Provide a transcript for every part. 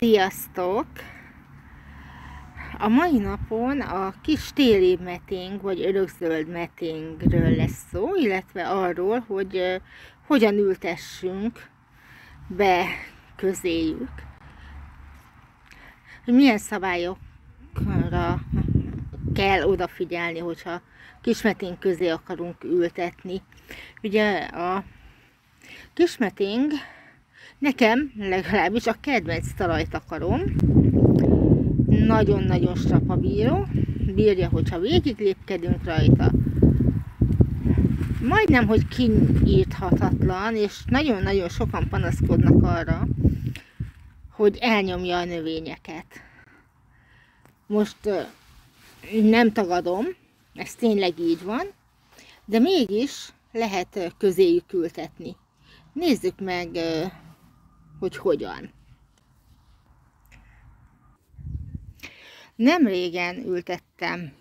Sziasztok! A mai napon a kis téli meting, vagy örökzöld metingről lesz szó, illetve arról, hogy hogyan ültessünk be közéjük. Hogy milyen szabályokra kell odafigyelni, hogyha kismeting közé akarunk ültetni. Ugye a kismeting nekem legalábbis a kedvenc talajtakarom, nagyon-nagyon strapabíró, bírja, hogyha végig lépkedünk rajta. Majdnem, hogy kinyírthatatlan, és nagyon-nagyon sokan panaszkodnak arra, hogy elnyomja a növényeket. Most nem tagadom, ez tényleg így van, de mégis lehet közéjük ültetni. Nézzük meg, hogy hogyan. Nem régen ültettem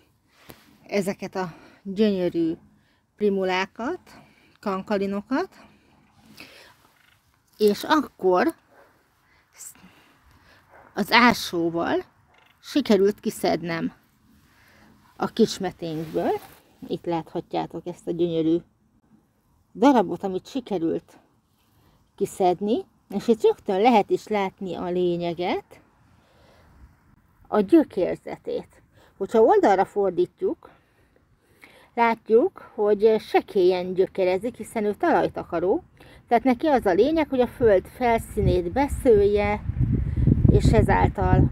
ezeket a gyönyörű primulákat, kankalinokat, és akkor az ásóval sikerült kiszednem a kismeténkből. Itt láthatjátok ezt a gyönyörű darabot, amit sikerült kiszedni, és itt rögtön lehet is látni a lényeget, a gyökérzetét. Hogyha oldalra fordítjuk, látjuk, hogy sekélyen gyökerezik, hiszen ő talajtakaró, tehát neki az a lényeg, hogy a föld felszínét beszője, és ezáltal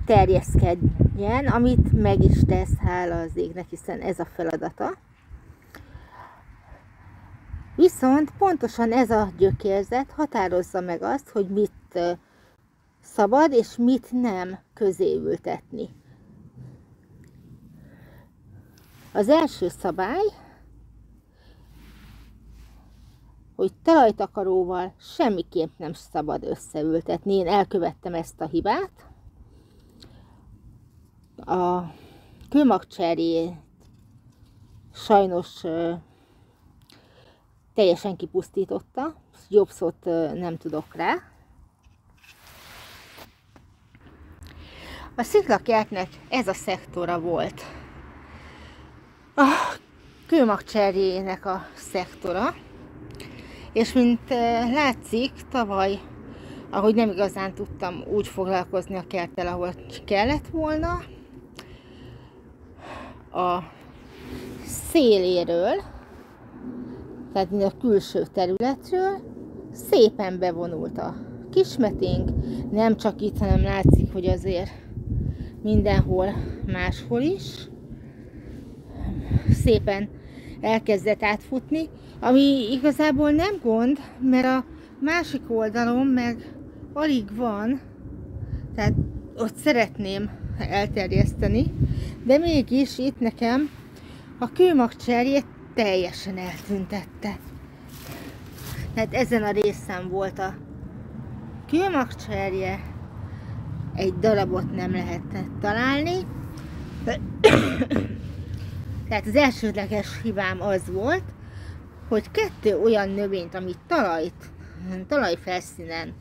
terjeszkedjen, amit meg is tesz, hála az égnek, hiszen ez a feladata. Viszont pontosan ez a gyökérzet határozza meg azt, hogy mit szabad és mit nem közé ültetni. Az első szabály, hogy talajtakaróval semmiképp nem szabad összeültetni. Én elkövettem ezt a hibát. A kőmagcserjét sajnos teljesen kipusztította, jobb szót nem tudok rá. A sziklakertnek ez a szektora volt a kőmagcserjének a szektora, és mint látszik, tavaly, ahogy nem igazán tudtam úgy foglalkozni a kerttel, ahogy kellett volna, a széléről, tehát a külső területről szépen bevonult a kismeting, nem csak itt, hanem látszik, hogy azért mindenhol máshol is szépen elkezdett átfutni, ami igazából nem gond, mert a másik oldalon meg alig van, tehát ott szeretném elterjeszteni, de mégis itt nekem a kőmagcserjét teljesen eltüntette. Tehát ezen a részen volt a kőmagcserje, egy darabot nem lehetett találni. Tehát az elsődleges hibám az volt, hogy kettő olyan növényt, ami talajfelszínen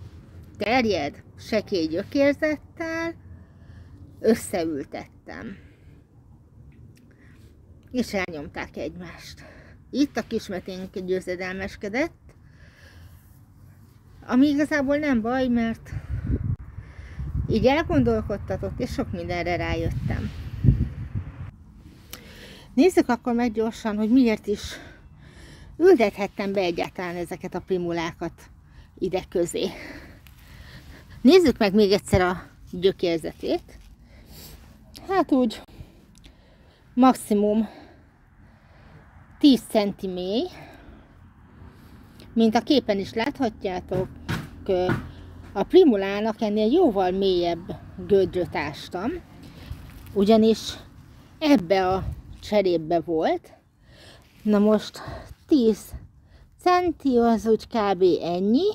terjed, sekély gyökérzettel, összeültettem. És elnyomták egymást. Itt a kismeting győzedelmeskedett, ami igazából nem baj, mert így elgondolkodtatott, és sok mindenre rájöttem. Nézzük akkor meg gyorsan, hogy miért is ültethettem be egyáltalán ezeket a primulákat ide közé. Nézzük meg még egyszer a gyökérzetét. Hát úgy maximum 10 cm mély, mint a képen is láthatjátok, a primulának ennél jóval mélyebb gödröt ástam, ugyanis ebbe a cserépbe volt. Na most 10 centi az úgy kb. Ennyi.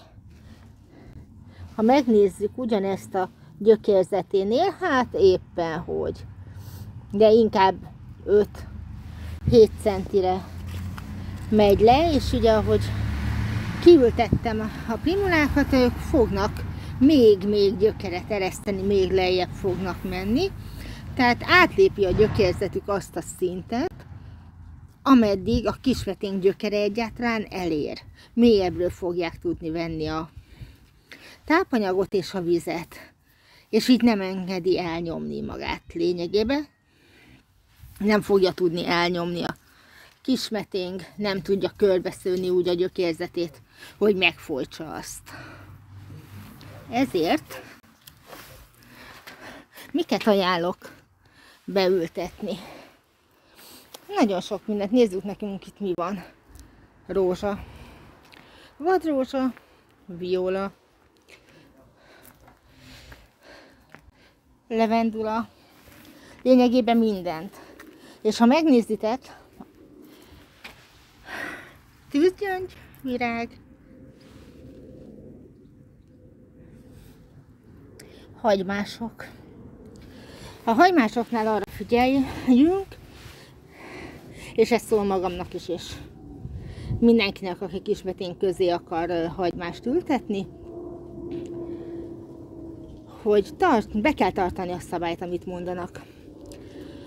Ha megnézzük ugyanezt a gyökérzeténél, hát éppen hogy. De inkább 5-7 centire megy le, és ugye ahogy kiültettem a primulákat, ők fognak még gyökeret ereszteni, még lejjebb fognak menni. Tehát átlépi a gyökérzetük azt a szintet, ameddig a kisveténk gyökere egyáltalán elér. Mélyebbről fogják tudni venni a tápanyagot és a vizet. És így nem engedi elnyomni magát lényegében. Nem fogja tudni elnyomni a kismeténk, nem tudja körbeszőni úgy a gyökérzetét, hogy megfojtsa azt. Ezért miket ajánlok beültetni? Nagyon sok mindent. Nézzük nekünk itt mi van. Rózsa, vadrózsa, viola, levendula, lényegében mindent. És ha megnézitek, tűzgyöngy, virág, hagymások. A hagymásoknál arra figyeljünk, és ezt szól magamnak is, és mindenkinek, aki kismetén közé akar hagymást ültetni, hogy be kell tartani a szabályt, amit mondanak.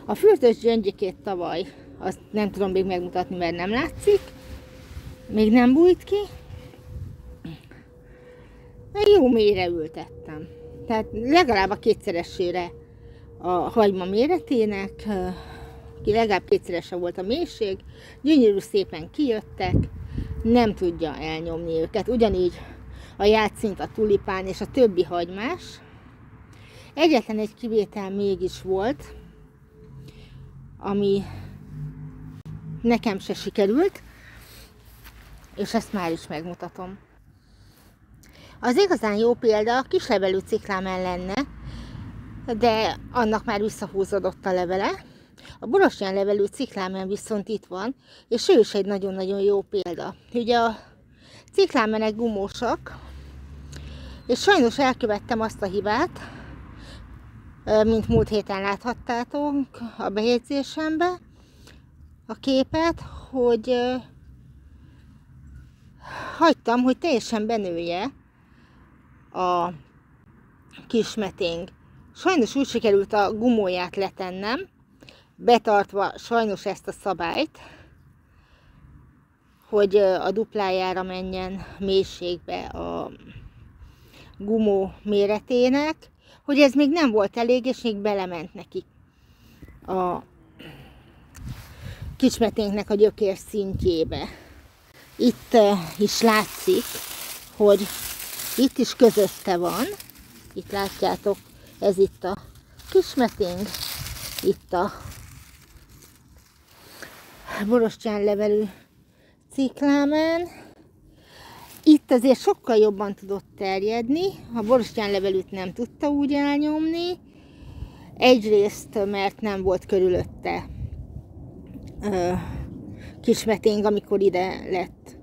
A fürdős gyöngyikét tavaly, azt nem tudom még megmutatni, mert nem látszik, még nem bújt ki. Jó mélyre ültettem. Tehát legalább a kétszeresére a hagyma méretének, legalább kétszerese volt a mélység, gyönyörű szépen kijöttek, nem tudja elnyomni őket. Ugyanígy a játszint, a tulipán és a többi hagymás. Egyetlen egy kivétel mégis volt, ami nekem se sikerült, és ezt már is megmutatom. Az igazán jó példa a kislevelű ciklámen lenne, de annak már visszahúzódott a levele. A borostyán levelű ciklámen viszont itt van, és ő is egy nagyon-nagyon jó példa. Ugye a ciklámenek gumósak, és sajnos elkövettem azt a hibát, mint múlt héten láthattátok a bejegyzésembe a képet, hogy hagytam, hogy teljesen benője a kismeténk. Sajnos úgy sikerült a gumóját letennem, betartva sajnos ezt a szabályt, hogy a duplájára menjen mélységbe a gumó méretének, hogy ez még nem volt elég, és még belement neki a kismeténknek a gyökér szintjébe. Itt is látszik, hogy itt is közötte van, itt látjátok, ez itt a kismeténk, itt a borostyán levelű ciklámen. Itt azért sokkal jobban tudott terjedni, a borostyán levelűt nem tudta úgy elnyomni, egyrészt mert nem volt körülötte kismeténk, amikor ide lett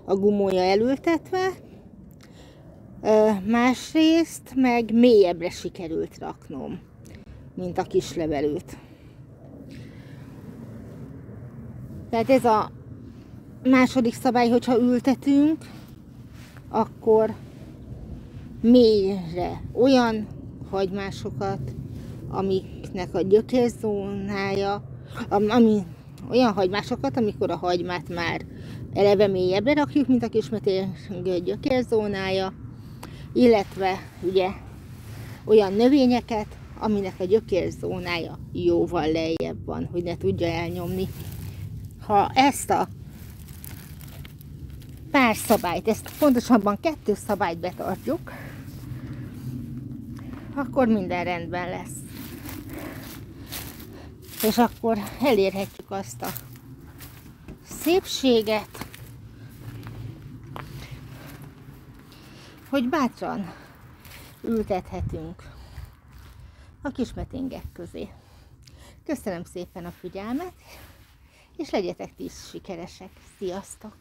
a gumója elültetve, másrészt meg mélyebbre sikerült raknom, mint a kislevelűt. Tehát ez a második szabály, hogyha ültetünk, akkor mélyre olyan hagymásokat, amiknek a gyökérzónája, olyan hagymásokat, amikor a hagymát már eleve mélyebbre rakjuk, mint a kismeténk gyökérzónája, illetve ugye olyan növényeket, aminek a gyökérzónája jóval lejjebb van, hogy ne tudja elnyomni. Ha ezt a pár szabályt, ezt pontosabban 2 szabályt betartjuk, akkor minden rendben lesz. És akkor elérhetjük azt a szépséget, hogy bátran ültethetünk a kismeténgek közé. Köszönöm szépen a figyelmet, és legyetek ti is sikeresek. Sziasztok!